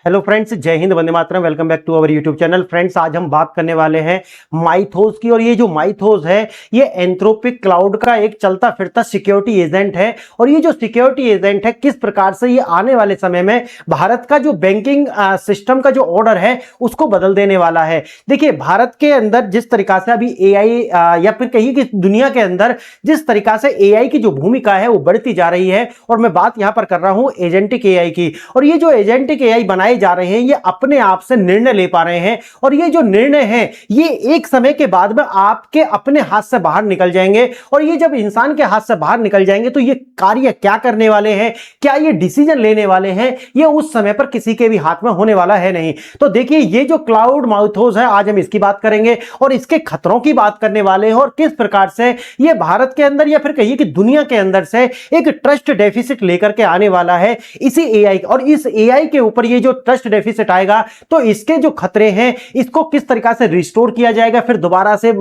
Hello friends, जय हिंद, वंदे मातरम। Welcome back to our YouTube channel. Friends, आज हम बात करने वाले हैं माइथोस की। और ये जो माइथोस है, ये एंथ्रोपिक क्लाउड का एक चलता फिरता सिक्योरिटी एजेंट है। और ये जो सिक्योरिटी एजेंट है, किस प्रकार से ये आने वाले समय में भारत का जो बैंकिंग सिस्टम का जो ऑर्डर है उसको बदल देने वाला है। देखिए, भारत के अंदर जिस तरीका से अभी एआई या फिर कहिए कि दुनिया के अंदर जिस तरीका से एआई की जो भूमिका है वो बढ़ती जा रही है, और मैं बात यहां पर कर रहा हूं एजेंटिक एआई की। और ये जो एजेंटिक एआई बनाए जा रहे हैं, ये अपने आप से निर्णय ले पा रहे हैं, और ये जो निर्णय है ये एक समय के बाद में आपके अपने हाथ से बाहर निकल जाएंगे। और ये जब इंसान के हाथ से बाहर निकल जाएंगे तो ये कार्य क्या करने वाले हैं, क्या ये डिसीजन लेने वाले हैं, ये उस समय पर किसी के भी हाथ में होने वाला है नहीं। तो देखिए, ये जो क्लाउड माइथोस है, आज हम इसकी बात करेंगे और इसके खतरों की बात करने वाले हैं, और किस प्रकार से ये भारत के अंदर या फिर कहिए कि दुनिया के अंदर से एक ट्रस्ट डेफिसिट लेकर के आने वाला है इसी एआई। और इस एआई के ऊपर ये जो ट्रस्ट डेफिसिट आएगा तो इसके जो खतरे हैं इसको किस तरीका से रिस्टोर किया जाएगा फिर दोबारा से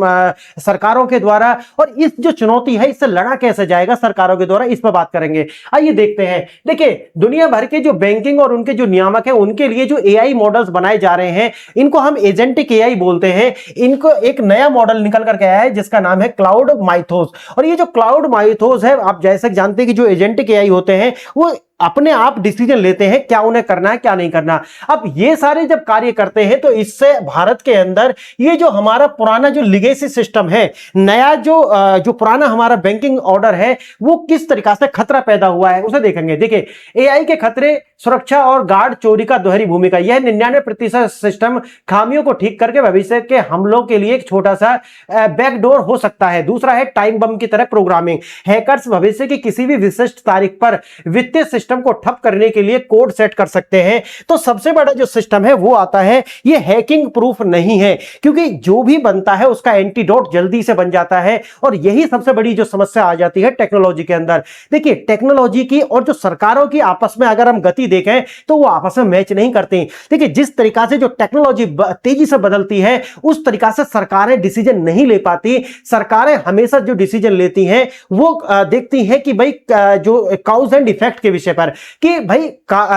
सरकारों के द्वारा, और इस जो चुनौती है इससे लड़ा कैसे जाएगा सरकारों के द्वारा, इस पर बात करेंगे। आइए देखते हैं। देखिए, दुनिया भर के जो बैंकिंग और उनके जो नियामक है उनके लिए जो एआई मॉडल्स बनाए जा रहे हैं, इनको हम एजेंटिक एआई बोलते हैं। इनको एक नया मॉडल निकल करके आया है जिसका नाम है क्लाउड माइथोस। और ये जो क्लाउड माइथोस है, आप जैसे जानते हैं कि जो एजेंटिक एआई होते हैं वो अपने आप डिसीजन लेते हैं क्या उन्हें करना है क्या नहीं करना। अब ये सारे जब कार्य करते हैं तो इससे भारत के अंदर ये जो हमारा पुराना जो लिगेसी सिस्टम है, नया जो पुराना हमारा बैंकिंग ऑर्डर है, वो किस तरीका से खतरा पैदा हुआ है उसे देखेंगे। देखिए, एआई के खतरे, सुरक्षा और गार्ड चोरी का दोहरी भूमिका। यह 99% सिस्टम खामियों को ठीक करके भविष्य के हमलों के लिए एक छोटा सा बैकडोर हो सकता है। दूसरा है टाइम बम की तरह प्रोग्रामिंग। हैकर्स भविष्य की किसी भी विशिष्ट तारीख पर वित्तीय सिस्टम को ठप करने के लिए कोड सेट कर सकते हैं। तो सबसे बड़ा जो सिस्टम है वो आता है, ये हैकिंग प्रूफ नहीं है, क्योंकि जो भी बनता है उसका एंटीडोट जल्दी से बन जाता है। और यही सबसे बड़ी जो समस्या आ जाती है टेक्नोलॉजी के अंदर। देखिए, टेक्नोलॉजी की और जो सरकारों की आपस में अगर हम गति देखें तो वो आपस में मैच नहीं करती। देखिए, जिस तरीका से जो टेक्नोलॉजी तेजी से बदलती है उस तरीका से सरकारें डिसीजन नहीं ले पाती। सरकारें हमेशा जो डिसीजन लेती हैं वो देखती हैं कि भाई जो काउज एंड इफेक्ट के विषय पर, कि भाई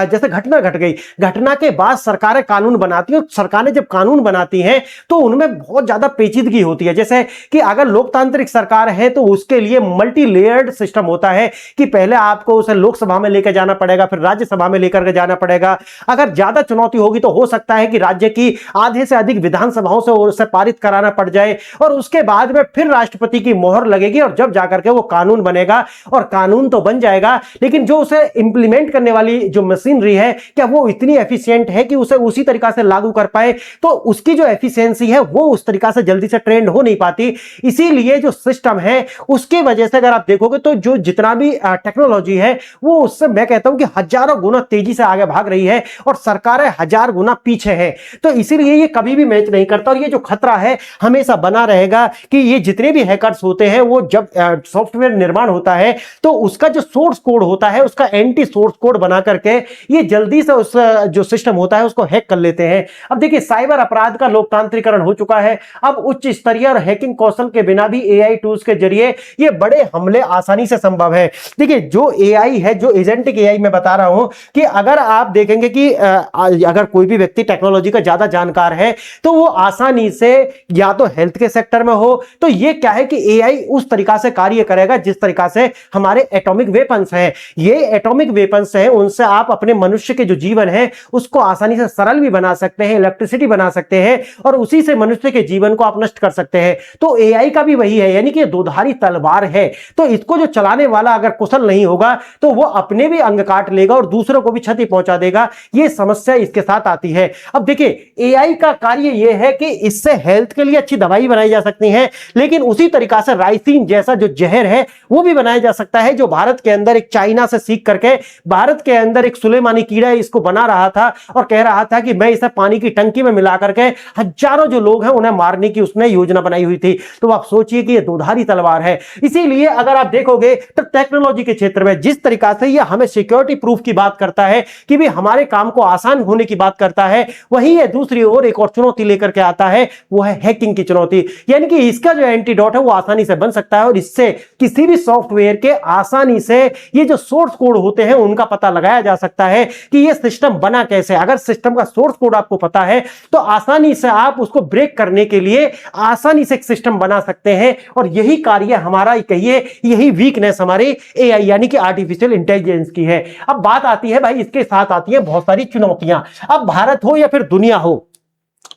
जैसे घटना घट गई, घटना के बाद सरकारें कानून बनाती हैं। सरकारें जब कानून बनाती हैं तो उनमें बहुत ज्यादा पेचीदगी होती है। जैसे कि अगर लोकतांत्रिक सरकार है तो उसके लिए मल्टी लेयर्ड सिस्टम होता है कि पहले आपको उसे लोकसभा में लेकर जाना पड़ेगा, फिर राज्यसभा में लेकर के जाना पड़ेगा। अगर ज्यादा चुनौती होगी तो हो सकता है कि राज्य की आधे से अधिक विधानसभाओं से उसे पारित कराना पड़ जाए, और उसके बाद में फिर राष्ट्रपति की मोहर लगेगी और जब जाकर के वो कानून बनेगा। और कानून तो बन जाएगा, लेकिन जो उसे इंप्लीमेंट करने वाली जो मशीनरी है, क्या वो इतनी एफिशिएंट है कि उसे उसी तरीका से लागू कर पाए? तो उसकी जो एफिशिएंसी है वो उस तरीका से जल्दी से ट्रेंड हो नहीं पाती। इसीलिए जो सिस्टम है उसकी वजह से अगर आप देखोगे तो जो जितना भी टेक्नोलॉजी है वो उससे मैं कहता हूं कि हजारों गुना तेजी से आगे भाग रही है और सरकारें हजार गुना पीछे हैं। तो इसीलिए ये कभी भी मैच नहीं करता, और ये जो खतरा है हमेशा बना रहेगा कि ये जितने भी हैकर्स होते हैं वो जब सॉफ्टवेयर निर्माण होता है तो उसका जो सोर्स कोड होता है उसका एंटी सोर्स कोड बना करके ये जल्दी से उस जो सिस्टम होता है उसको हैक कर लेते हैं। अब देखिए, साइबर अपराध का लोकतांत्रिकरण हो चुका है। अब उच्च स्तरीय और हैकिंग कौशल के बिना भी एआई टूल्स के जरिए ये बड़े हमले आसानी से संभव है। देखिए, जो एआई है, जो एजेंटिक एआई मैं बता रहा हूं कि अगर आप देखेंगे कि अगर कोई भी व्यक्ति टेक्नोलॉजी का ज्यादा जानकार है तो वो आसानी से या तो हेल्थ के सेक्टर में हो, तो ये क्या है कि एआई उस तरीका से कार्य करेगा जिस तरीका से हमारे एटॉमिक वेपन्स हैं। ये एटॉमिक वेपन्स हैं, उनसे आप अपने मनुष्य के जो जीवन है उसको आसानी से सरल भी बना सकते हैं, इलेक्ट्रिसिटी बना सकते हैं, और उसी से मनुष्य के जीवन को आप नष्ट कर सकते हैं। तो एआई का भी वही है, यानी कि दोधारी तलवार है। तो इसको जो चलाने वाला अगर कुशल नहीं होगा तो वो अपने भी अंग काट लेगा और दूसरों को भी क्षति पहुंचा देगा। ये समस्या इसके साथ आती है। अब देखिए, एआई का कार्य यह है कि इससे हेल्थ के लिए अच्छी दवाई बनाई जा सकती है, लेकिन उसी तरीका से राइसिन जैसा जो जहर है वो भी बनाया जा सकता है, जो भारत के अंदर एक चाइना से सीख करके भारत के अंदर एक सुलेमानी कीड़ा इसको बना रहा था और कह रहा था कि मैं इसे पानी की टंकी में मिला करके हजारों जो लोग हैं उन्हें मारने की उसने योजना बनाई हुई थी। तो आप सोचिए कि यह दोधारी तलवार है। इसीलिए अगर आप देखोगे तो टेक्नोलॉजी के क्षेत्र में जिस तरीका से यह हमें सिक्योरिटी प्रूफ की बात करता करता है कि भी हमारे काम को आसान होने की बात करता है, वहीं ये दूसरी ओर एक और चुनौती लेकर के आता है, वो है हैकिंग की चुनौती। यानी कि इसका जो एंटीडोट है वो आसानी से बन सकता है और इससे किसी भी सॉफ्टवेयर के आसानी से ये जो सोर्स कोड होते हैं उनका पता लगाया जा सकता है कि ये सिस्टम बना कैसे। अगर सिस्टम का सोर्स कोड आपको पता है तो आसानी से आप उसको ब्रेक करने के लिए आसानी से एक सिस्टम बना सकते हैं। और यही कार्य हमारा कहिए, यही वीकनेस हमारे एआई यानी कि आर्टिफिशियल इंटेलिजेंस की है। अब बात आती है भाई, इसके साथ आती है बहुत सारी चुनौतियां। अब भारत हो या फिर दुनिया हो,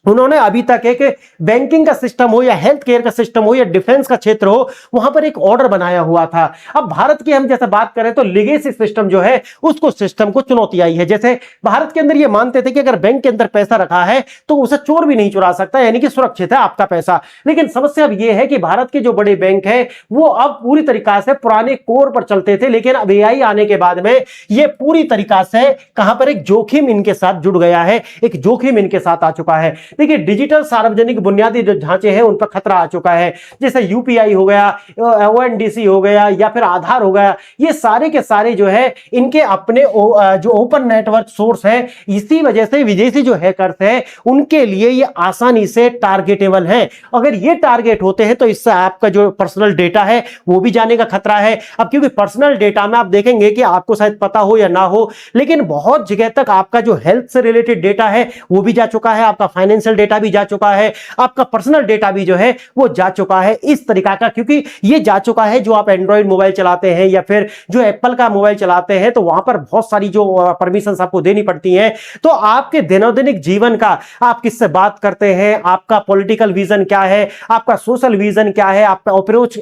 उन्होंने अभी तक एक बैंकिंग का सिस्टम हो या हेल्थ केयर का सिस्टम हो या डिफेंस का क्षेत्र हो, वहां पर एक ऑर्डर बनाया हुआ था। अब भारत की हम जैसे बात करें तो लिगेसी सिस्टम जो है उसको सिस्टम को चुनौती आई है। जैसे भारत के अंदर ये मानते थे कि अगर बैंक के अंदर पैसा रखा है तो उसे चोर भी नहीं चुरा सकता, यानी कि सुरक्षित है आपका पैसा। लेकिन समस्या अब ये है कि भारत के जो बड़े बैंक है वो अब पूरी तरीका से पुराने कोर पर चलते थे, लेकिन अब एआई आने के बाद में ये पूरी तरीका से कहां पर एक जोखिम इनके साथ जुड़ गया है, एक जोखिम इनके साथ आ चुका है। देखिए डिजिटल सार्वजनिक बुनियादी जो ढांचे हैं उन पर खतरा आ चुका है, जैसे यूपीआई हो गया, ओएनडीसी हो गया या फिर आधार हो गया, ये सारे के सारे जो है इनके अपने जो ओपन नेटवर्क सोर्स है, इसी वजह से विदेशी जो हैकर्स हैं उनके लिए ये आसानी से टारगेटेबल हैं। अगर ये टारगेट होते हैं तो इससे आपका जो पर्सनल डेटा है वो भी जाने का खतरा है। अब क्योंकि पर्सनल डेटा में आप देखेंगे कि आपको शायद पता हो या ना हो, लेकिन बहुत जगह तक आपका जो हेल्थ से रिलेटेड डेटा है वो भी जा चुका है, आपका फाइनेंशियल डेटा भी जा चुका है, आपका पर्सनल डेटा भी जो है वो जा चुका है इस तरीका का। क्योंकि ये जा चुका है, जो आप एंड्रॉइड मोबाइल चलाते हैं या फिर जो एप्पल का मोबाइल चलाते हैं तो वहां पर बहुत सारी जो परमिशंस आपको देनी पड़ती हैं। तो आपके दिनोदिन जीवन का, आप किससे बात करते हैं, आपका पॉलिटिकल विजन क्या है, आपका सोशल विजन क्या है, आपका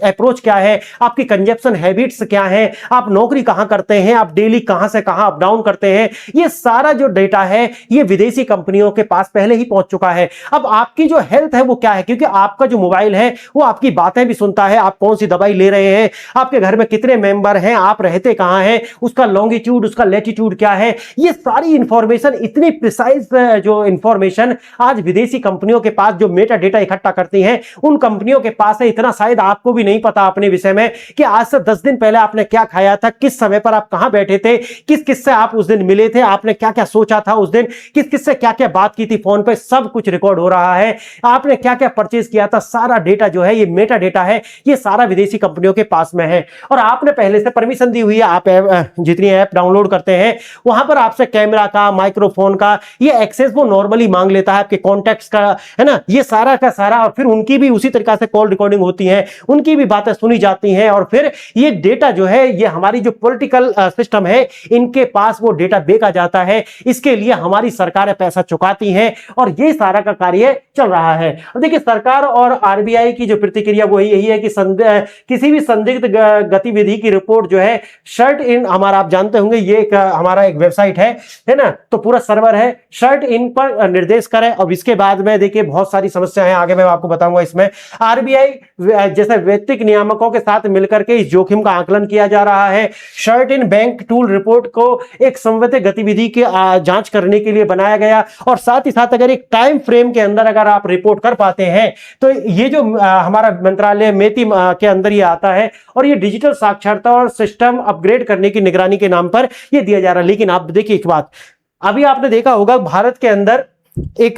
अप्रोच क्या है, आपकी कंजप्शन हैबिट्स क्या है, आप नौकरी कहां करते हैं, आप डेली कहां से कहां अप डाउन करते हैं, ये सारा जो डेटा है ये विदेशी कंपनियों के पास पहले ही पहुंच चुका है। अब आपकी जो हेल्थ है वो क्या है, क्योंकि आपका जो मोबाइल है वो आपकी बातें भी सुनता है, आप कौन सी दवाई ले रहे हैं, आपके घर में कितने मेंबर हैं, आप रहते कहां हैं, उसका लॉन्गिट्यूड उसका लैटिट्यूड क्या है, ये सारी इंफॉर्मेशन, इतनी प्रिसाइज जो इंफॉर्मेशन आज विदेशी कंपनियों के पास जो मेटा डेटा इकट्ठा करती हैं उन कंपनियों के पास है। इतना शायद आपको भी नहीं पता अपने विषय में कि आज से 10 दिन पहले आपने क्या खाया था, किस समय पर आप कहां बैठे थे, किस किस से आप उस दिन मिले थे, आपने क्या क्या सोचा था उस दिन, किस किस से क्या क्या बात की थी फोन पे, सब कुछ रिकॉर्ड हो रहा है। आपने क्या क्या परचेज किया था, सारा डेटा जो है ये मेटा डेटा है, ये सारा विदेशी कंपनियों के पास में है। और आपने पहले से परमिशन दी हुई है, आप जितनी ऐप डाउनलोड करते हैं वहां पर आपसे कैमरा का, माइक्रोफोन का ये एक्सेस वो नॉर्मली मांग लेता है, आपके कॉन्टैक्ट्स का, है ना, ये सारा का सारा। और फिर उनकी भी उसी तरीके से कॉल रिकॉर्डिंग होती है, उनकी भी बातें सुनी जाती हैं। और फिर ये डेटा जो है ये हमारी जो पॉलिटिकल सिस्टम है इनके पास वो डेटा बेचा जाता है, इसके लिए हमारी सरकारें पैसा चुकाती हैं और ये सारा का कार्य चल रहा है। देखिए सरकार और आरबीआई की जो प्रतिक्रिया वो यही है कि किसी भी संदिग्ध गतिविधि की रिपोर्ट जो है शर्ट इन, हमारा आप जानते होंगे ये हमारा एक वेबसाइट है ना, तो पूरा सर्वर है, शर्ट इन पर निर्देश करें। अब इसके बाद में देखिए बहुत सारी समस्याएं हैं, आगे मैं आपको बताऊंगा। इसमें आरबीआई जैसे वैयक्तिक नियामकों के साथ मिलकर के इस जोखिम का आकलन किया जा रहा है। Shirt in bank tool report को एक संवैधानिक गतिविधि की जांच करने के लिए बनाया गया और साथ ही साथ अगर एक टाइम फ्रेम के अंदर अगर आप रिपोर्ट कर पाते हैं तो ये जो हमारा मंत्रालय मेती के अंदर ये आता है और ये डिजिटल साक्षरता और सिस्टम अपग्रेड करने की निगरानी के नाम पर ये दिया जा रहा है। लेकिन आप देखिए एक बात, अभी आपने देखा होगा भारत के अंदर एक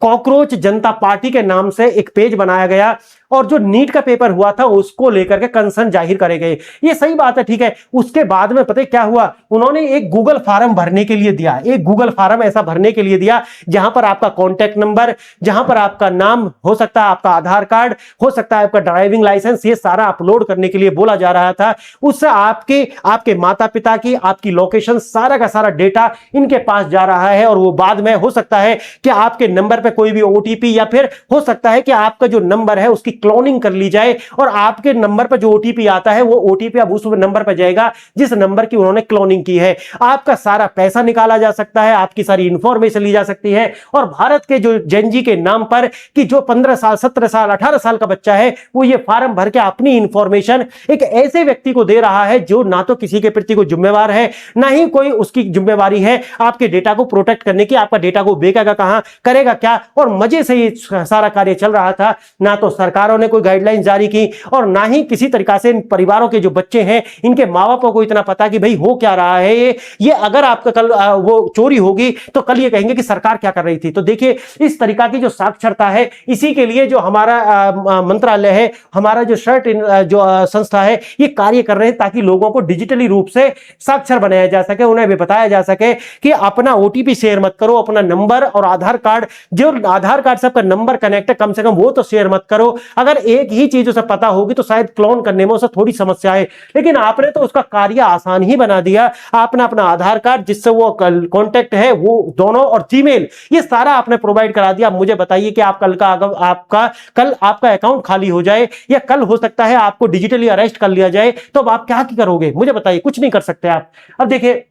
कॉकरोच जनता पार्टी के नाम से एक पेज बनाया गया और जो नीट का पेपर हुआ था उसको लेकर के कंसर्न जाहिर करे गए। ये सही बात है, ठीक है। उसके बाद में पता है क्या हुआ, उन्होंने एक गूगल फॉर्म भरने के लिए दिया, एक गूगल फॉर्म ऐसा भरने के लिए दिया जहां पर आपका कॉन्टैक्ट नंबर, जहां पर आपका नाम हो सकता है, आपका आधार कार्ड हो सकता है, आपका ड्राइविंग लाइसेंस, ये सारा अपलोड करने के लिए बोला जा रहा था। उससे आपके माता पिता की, आपकी लोकेशन, सारा का सारा डेटा इनके पास जा रहा है और वो बाद में हो सकता है कि आपके नंबर पे कोई भी ओटीपी या फिर हो सकता है कि आपका जो नंबर है उसकी क्लोनिंग कर ली जाए और आपके नंबर पर जो ओटीपी आता है वो ओटीपी अब उस नंबर पर जाएगा जिस नंबर की उन्होंने क्लोनिंग की है। आपका सारा पैसा निकाला जा सकता है, आपकी सारी इंफॉर्मेशन ली जा सकती है। और भारत के जो जेनजी के नाम पर कि जो 15 साल 17 साल 18 साल का बच्चा है वो ये फॉर्म भर के अपनी इंफॉर्मेशन एक ऐसे व्यक्ति को दे रहा है जो ना तो किसी के प्रति को जिम्मेवार है, ना ही कोई उसकी जिम्मेवारी है आपके डेटा को प्रोटेक्ट करने की, आपका डेटा को बेचेगा कहां, करेगा क्या। और मजे से ये सारा कार्य चल रहा था, ना तो सरकारों सरकारों ने कोई गाइडलाइन जारी की और ना ही किसी तरीका से इन परिवारों के जो बच्चे हैं इनके माँ बापों को इतना पता कि भाई हो क्या रहा है ये अगर आपका कल वो चोरी होगी तो कल ये कहेंगे कि सरकार क्या कर रही थी। तो देखिए इस तरीका की जो साक्षरता है, इसी के लिए जो हमारा मंत्रालय है, हमारा जो शर्ट जो संस्था है, ये कार्य कर रहे हैं ताकि लोगों को डिजिटली रूप से साक्षर बनाया जा सके, उन्हें भी बताया जा सके कि अपना ओटीपी शेयर मत करो, अपना नंबर और आधार कार्ड, जो आधार कार्ड से आपका नंबर कनेक्ट है कम से कम वो तो शेयर मत करो। अगर एक ही चीज उसे पता होगी तो शायद क्लोन करने में उसे थोड़ी समस्या है, लेकिन आपने तो उसका कार्य आसान ही बना दिया। आपने अपना आधार कार्ड जिससे वो कॉन्टेक्ट है वो दोनों और जीमेल, ये सारा आपने प्रोवाइड करा दिया। मुझे बताइए कि आप कल आपका अकाउंट खाली हो जाए या कल हो सकता है आपको डिजिटली अरेस्ट कर लिया जाए, तो अब आप क्या करोगे? मुझे बताइए, कुछ नहीं कर सकते आप। अब देखिए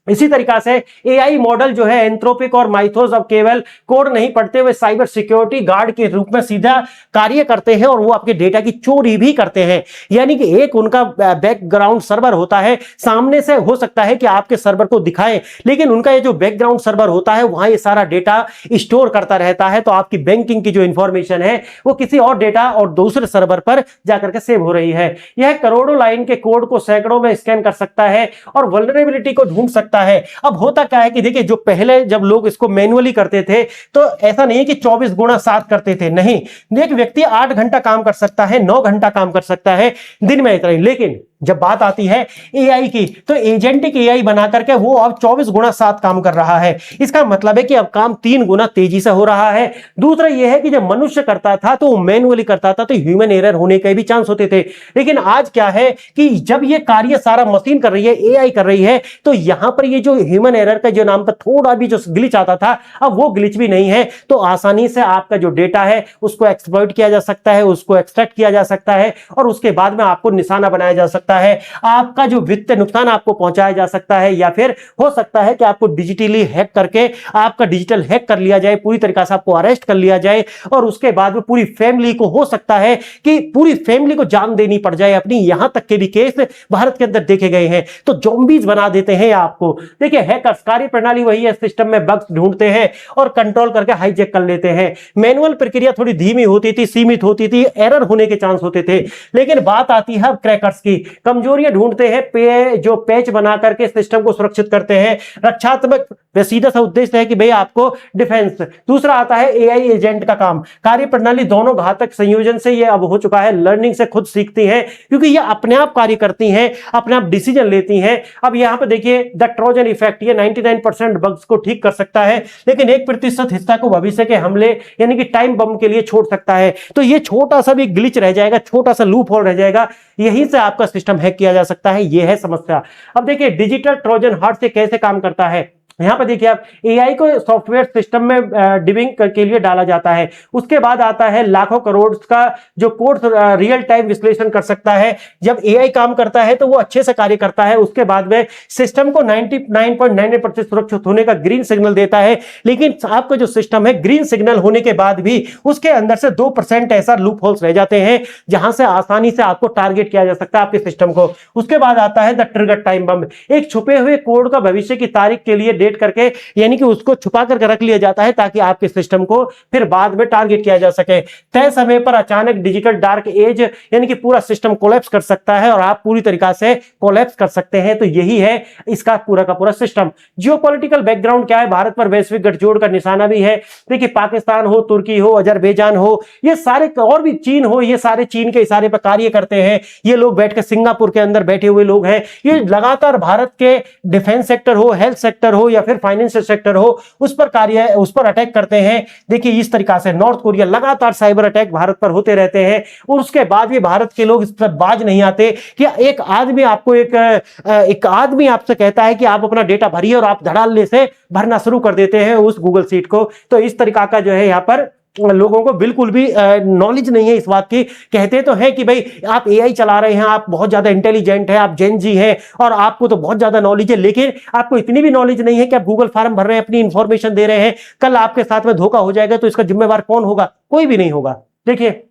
इसी तरीका से एआई मॉडल जो है एंथ्रोपिक और माइथोस अब केवल कोड नहीं पढ़ते हुए साइबर सिक्योरिटी गार्ड के रूप में सीधा कार्य करते हैं और वो आपके डेटा की चोरी भी करते हैं। यानी कि एक उनका बैकग्राउंड सर्वर होता है, सामने से हो सकता है कि आपके सर्वर को दिखाएं, लेकिन उनका ये जो बैकग्राउंड सर्वर होता है वहां ये सारा डेटा स्टोर करता रहता है। तो आपकी बैंकिंग की जो इंफॉर्मेशन है वो किसी और डेटा और दूसरे सर्वर पर जाकर के सेव हो रही है। यह करोड़ों लाइन के कोड को सैकड़ों में स्कैन कर सकता है और वल्नरेबिलिटी को ढूंढ सकता है। अब होता क्या है कि देखिए जो पहले जब लोग इसको मैन्युअली करते थे तो ऐसा नहीं है कि 24 गुणा 7 करते थे, नहीं, एक व्यक्ति 8 घंटा काम कर सकता है, 9 घंटा काम कर सकता है दिन में इतना ही। लेकिन जब बात आती है एआई की तो एजेंटिक एआई बना करके वो अब 24 गुणा 7 काम कर रहा है। इसका मतलब है कि अब काम 3 गुना तेजी से हो रहा है। दूसरा यह है कि जब मनुष्य करता था तो वो मैन्युअली करता था तो ह्यूमन एरर होने के भी चांस होते थे, लेकिन आज क्या है कि जब ये कार्य सारा मशीन कर रही है, एआई कर रही है, तो यहां पर ये जो ह्यूमन एरर का जो नाम पर थोड़ा भी जो ग्लिच आता था अब वो ग्लिच भी नहीं है। तो आसानी से आपका जो डेटा है उसको एक्सप्लॉइट किया जा सकता है, उसको एक्सट्रैक्ट किया जा सकता है और उसके बाद में आपको निशाना बनाया जा सकता है। आपका जो वित्तीय नुकसान आपको पहुंचाया जा सकता है या फिर हो सकता है कि आपको डिजिटली हैक करके आपका डिजिटल हैक कर लिया जाए, पूरी तरीके से आपको अरेस्ट कर लिया जाए और उसके बाद में पूरी फैमिली को, हो सकता है कि पूरी फैमिली को जान देनी पड़ जाए अपनी। यहां तक के भी केस भारत के अंदर देखे गए हैं। तो ज़ॉम्बीज बना देते हैं आपको। देखिए हैकर्स कार्य प्रणाली वही है, सिस्टम में बग्स ढूंढते हैं और कंट्रोल करके हाईजैक कर लेते हैं। मैनुअल प्रक्रिया थोड़ी धीमी होती थी, सीमित होती थी, एरर होने के चांस होते थे, लेकिन बात आती है अब क्रैकर्स की। कमजोरियां ढूंढते हैं, जो पैच बना करके सिस्टम को सुरक्षित करते हैं। रक्षात्मक सीधा सा उद्देश्य है कि भाई आपको डिफेंस। दूसरा आता है एआई एजेंट का काम। कार्य प्रणाली दोनों घातक संयोजन से ये अब हो चुका है, लर्निंग से खुद सीखती हैं क्योंकि ये अपने आप कार्य करती हैं, अपने आप डिसीजन लेती हैं। अब यहां पे देखिए द ट्रोजन इफेक्ट, ये 99% बग्स को ठीक कर सकता है, लेकिन 1% हिस्सा को भविष्य के हमले यानी कि टाइम बम के लिए छोड़ सकता है। तो ये छोटा सा भी ग्लिच रह जाएगा, छोटा सा लूप होल रह जाएगा, यहीं से आपका सिस्टम हैक किया जा सकता है। यह है समस्या। अब देखिए डिजिटल ट्रोजन हार्ट से कैसे काम करता है। यहां पर देखिए आप एआई को सॉफ्टवेयर सिस्टम में डिबिंग के लिए डाला जाता है। उसके बाद आता है लाखों करोड़ का जो कोड रियल टाइम विश्लेषण कर सकता है। जब एआई काम करता है तो वो अच्छे से कार्य करता है। उसके बाद में सिस्टम को 99.99% सुरक्षित होने का ग्रीन सिग्नल देता है, लेकिन आपका जो सिस्टम है ग्रीन सिग्नल होने के बाद भी उसके अंदर से 2% ऐसा लूप होल्स रह जाते हैं जहां से आसानी से आपको टारगेट किया जा सकता है आपके सिस्टम को। उसके बाद आता है द ट्रिगर टाइम बम, एक छुपे हुए कोड का भविष्य की तारीख के लिए करके यानी कि उसको छुपा करके रख लिया जाता है ताकि आपके सिस्टम को फिर बाद में टारगेट किया जा सके। तय समय पर अचानक डिजिटल डार्क एज यानी कि पूरा सिस्टम कोलैप्स कर सकता है और आप पूरी तरीके से कोलैप्स कर सकते हैं। तो यही है इसका पूरा का पूरा सिस्टम। जियोपॉलिटिकल बैकग्राउंड क्या है, भारत पर वैश्विक गठजोड़ का निशाना भी है। देखिए पाकिस्तान हो, तुर्की हो, अजरबैजान हो, ये सारे और भी चीन हो, ये सारे चीन के इशारे पर कार्य करते हैं। ये लोग बैठकर सिंगापुर के अंदर बैठे हुए लोग हैं। ये लगातार भारत के डिफेंस सेक्टर हो, हेल्थ सेक्टर हो या फिर फाइनेंशियल सेक्टर हो, उस पर अटैक करते हैं। देखिए इस तरीका से नॉर्थ कोरिया लगातार साइबर अटैक भारत पर होते रहते हैं और उसके बाद भी भारत के लोग इस पर बाज नहीं आते कि एक आदमी आपको एक आदमी आपसे कहता है कि आप अपना डेटा भरिए और आप धड़ाल्ले से भरना शुरू कर देते हैं उस गूगल शीट को। तो इस तरीका का जो है यहाँ पर लोगों को बिल्कुल भी नॉलेज नहीं है इस बात की। कहते तो हैं कि भाई आप एआई चला रहे हैं, आप बहुत ज्यादा इंटेलिजेंट हैं, आप जेन जी हैं और आपको तो बहुत ज्यादा नॉलेज है, लेकिन आपको इतनी भी नॉलेज नहीं है कि आप गूगल फॉर्म भर रहे हैं, अपनी इंफॉर्मेशन दे रहे हैं, कल आपके साथ में धोखा हो जाएगा तो इसका जिम्मेवार कौन होगा? कोई भी नहीं होगा। देखिए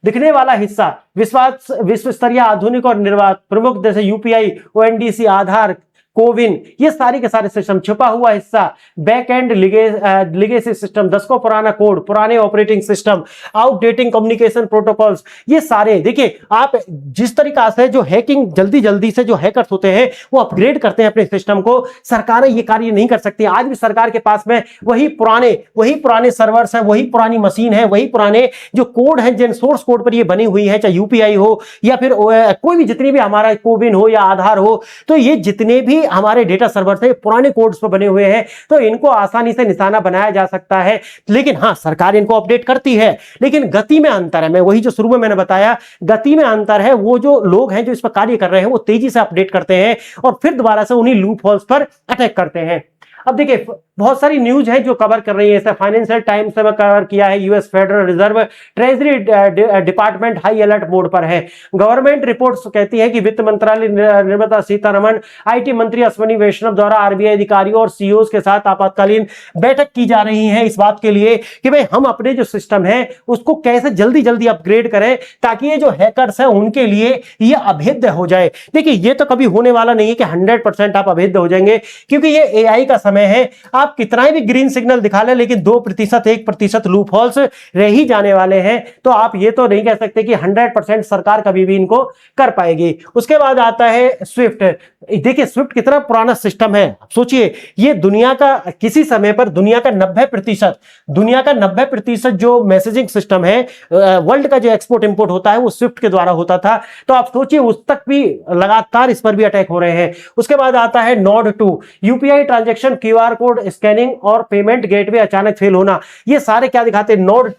दिखने वाला हिस्सा विश्व स्तरीय आधुनिक और निर्वात प्रमुख जैसे यूपीआई, ओएनडीसी, आधार, कोविन, ये सारे के सारे सिस्टम, छुपा हुआ हिस्सा, बैक एंड लिगेसी सिस्टम, दशकों पुराना कोड, पुराने ऑपरेटिंग सिस्टम, आउटडेटिंग कम्युनिकेशन प्रोटोकॉल्स, ये सारे देखिए आप जिस तरीका से जो हैकिंग जल्दी जल्दी से जो हैकर्स होते हैं वो अपग्रेड करते हैं अपने सिस्टम को, सरकारें ये कार्य नहीं कर सकती। आज भी सरकार के पास में वही पुराने सर्वर्स हैं, वही पुरानी मशीन है, वही पुराने जो कोड हैं, जिन सोर्स कोड पर ये बनी हुई है, चाहे यूपीआई हो या फिर कोई भी, जितनी भी हमारा कोविन हो या आधार हो, तो ये जितने भी हमारे डेटा सर्वर्स हैं पुराने कोड्स पर बने हुए हैं, तो इनको आसानी से निशाना बनाया जा सकता है। लेकिन हाँ, सरकार इनको अपडेट करती है, लेकिन गति में अंतर है। मैं वही जो शुरू में मैंने बताया, गति में अंतर है। वो जो लोग हैं जो इस पर कार्य कर रहे हैं वो तेजी से अपडेट करते हैं और फिर दोबारा से उन्हीं लूप होल्स पर अटैक करते हैं। अब देखिए बहुत सारी न्यूज है जो कवर कर रही है, जैसे फाइनेंशियल टाइम्स में कवर किया है, US federal reserve treasury department high alert mode पर है। गवर्नमेंट रिपोर्ट्स कहती है कि वित्त मंत्रालय निर्मला सीतारमण, आईटी मंत्री अश्विनी वैष्णव द्वारा आरबीआई अधिकारियों और सीईओ के साथ आपातकालीन बैठक की जा रही है इस बात के लिए कि भाई हम अपने जो सिस्टम है उसको कैसे जल्दी जल्दी अपग्रेड करें ताकि ये जो हैकर्स है उनके लिए ये अभेद्य हो जाए। देखिए ये तो कभी होने वाला नहीं है कि 100% आप अभेद्य हो जाएंगे, क्योंकि ये एआई का समय है। आप कितना भी ग्रीन सिग्नल दिखा ले, लेकिन 2% 1% लूप होल्स रह ही जाने वाले हैं। तो आप ये तो नहीं कह सकते कि 100% सरकार कभी भी इनको कर पाएगी। उसके बाद आता है स्विफ्ट। देखिए स्विफ्ट कितना पुराना सिस्टम है, सोचिए ये दुनिया का किसी समय पर दुनिया का 90% जो मैसेजिंग सिस्टम है, वर्ल्ड का जो एक्सपोर्ट इंपोर्ट होता है वो स्विफ्ट के द्वारा होता था। तो आप सोचिए उस तक भी लगातार इस पर भी अटैक हो रहे हैं। उसके बाद आता है node 2, UPI transaction, QR code scanning और पेमेंट गेटवे अचानक फेल होना। ये सारे क्या दिखाते हैं? नोड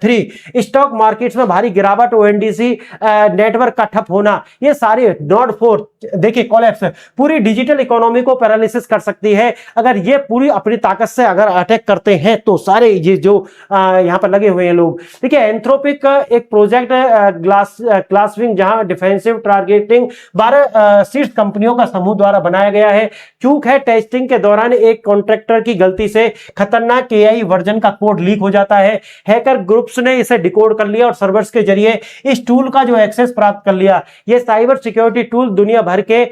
3, स्टॉक मार्केट्स में भारी गिरावट, ओएनडीसी नेटवर्क का ठप होना। ये सारे नोड 4 देखिए कोलैप्स, पूरी डिजिटल इकोनॉमी को पैरालिसिस कर सकती है अगर ये पूरी अपनी ताकत से अगर अटैक करते हैं। तो सारे ये जो यहां पर लगे हुए हैं लोग, देखिए एंथ्रोपिक का एक प्रोजेक्ट क्लासविंग, जहां डिफेंसिव टारगेटिंग 12 शीर्ष कंपनियों का समूह द्वारा बनाया गया है। चूक है, टेस्टिंग के दौरान एक कॉन्ट्रैक्टर की गलती से खतरनाक एआई वर्जन का कोड लीक हो जाता है। हैकर ग्रुप्स ने इसे डिकोड कर लिया और सर्वर्स के जरिए इस टूल का जो एक्सेस प्राप्त कर लिया। यह साइबर सिक्योरिटी टूल दुनिया भर के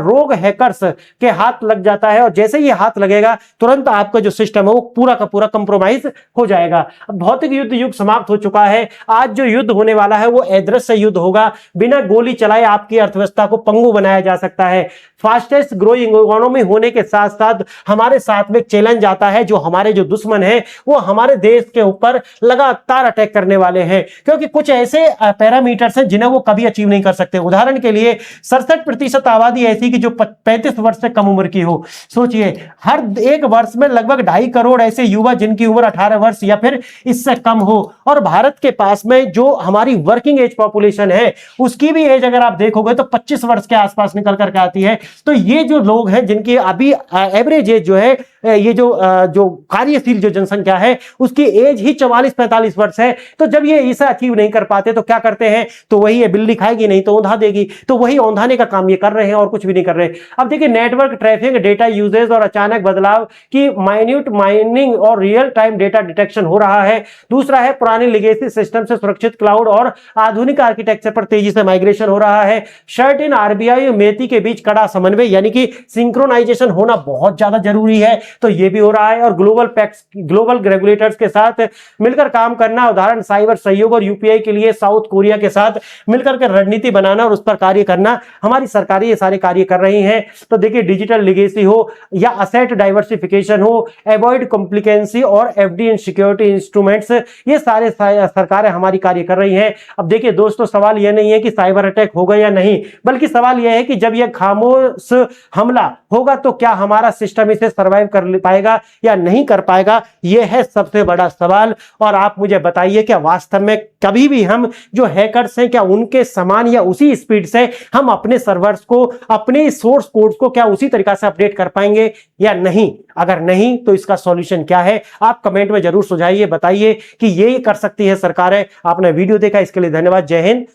रोग हैकर्स के हाथ लग जाता है और जैसे ही हाथ लगेगा तुरंत आपका जो सिस्टम है वो पूरा का पूरा कंप्रोमाइज हो जाएगा। अब भौतिक युद्ध युग समाप्त हो चुका है। आज जो युद्ध होने वाला है वो अदृश्य युद्ध होगा। बिना गोली चलाए आपकी अर्थव्यवस्था को पंगु बनाया जा सकता है। फास्टेस्ट ग्रोइंग इकोनॉमी होने के साथ साथ हमारे साथ में चैलेंज आता है, जो हमारे जो दुश्मन है वो हमारे देश के ऊपर लगातार अटैक करने वाले हैं, क्योंकि कुछ ऐसे पैरामीटर्स हैं जिन्हें वो कभी अचीव नहीं कर सकते। उदाहरण के लिए 67% आबादी ऐसी कि जो 35 वर्ष से कम उम्र की हो। सोचिए हर एक वर्ष में लगभग 2.5 करोड़ ऐसे युवा जिनकी उम्र 18 वर्ष या फिर इससे कम हो। और भारत के पास में जो हमारी वर्किंग एज पॉपुलेशन है उसकी भी एज अगर आप देखोगे तो 25 वर्ष के आसपास निकल करके आती है। तो ये जो लोग हैं जिनकी अभी एवरेज एज जो है, ये जो कार्यशील जो जनसंख्या है उसकी एज ही 44-45 वर्ष है। तो जब ये इसे अचीव नहीं कर पाते तो क्या करते हैं? तो वही है, बिल्ली खाएगी नहीं तो औंधा देगी। तो वही औंधाने का काम ये कर रहे हैं और कुछ भी नहीं कर रहे। अब देखिए नेटवर्क ट्रैफिक, डेटा यूजेज और अचानक बदलाव की माइन्यूट माइनिंग और रियल टाइम डेटा डिटेक्शन हो रहा है। दूसरा है पुराने लिगेसी सिस्टम से सुरक्षित क्लाउड और आधुनिक आर्किटेक्चर पर तेजी से माइग्रेशन हो रहा है। शर्ट इन आरबीआई और मेती के बीच कड़ा समन्वय यानी कि सिंक्रोनाइजेशन होना बहुत ज्यादा जरूरी है। तो ये भी हो रहा है। और ग्लोबल रेगुलेटर्स के साथ मिलकर काम करना, उदाहरण साइबर सहयोग और यूपीआई के लिए साउथ कोरिया के साथ मिलकर के रणनीति बनाना और उस पर कार्य करना। हमारी सरकारें ये सारे कार्य कर रही हैं। तो देखिए डिजिटल लिगेसी हो या असेट डाइवर्सिफिकेशन हो, अवॉइड कॉम्प्लिकेंसी और एफडी इन सिक्योरिटी इंस्ट्रूमेंट्स, ये सारे सरकारें हमारी कार्य कर रही हैं। अब देखिए दोस्तों सवाल यह नहीं है कि साइबर अटैक होगा या नहीं, बल्कि सवाल यह है कि जब यह खामोश हमला होगा तो क्या हमारा सिस्टम इसे सर्वाइव कर पाएगा या नहीं कर पाएगा? यह है सबसे बड़ा सवाल। और आप मुझे बताइए क्या वास्तव में कभी भी हम जो हैकर्स हैं क्या उनके समान या उसी स्पीड से हम अपने सर्वर्स को, अपने सोर्स कोड्स को क्या उसी तरीका से अपडेट कर पाएंगे या नहीं? अगर नहीं तो इसका सॉल्यूशन क्या है? आप कमेंट में जरूर सुझाइए, बताइए कि ये कर सकती है सरकारें। आपने वीडियो देखा इसके लिए धन्यवाद। जय हिंद।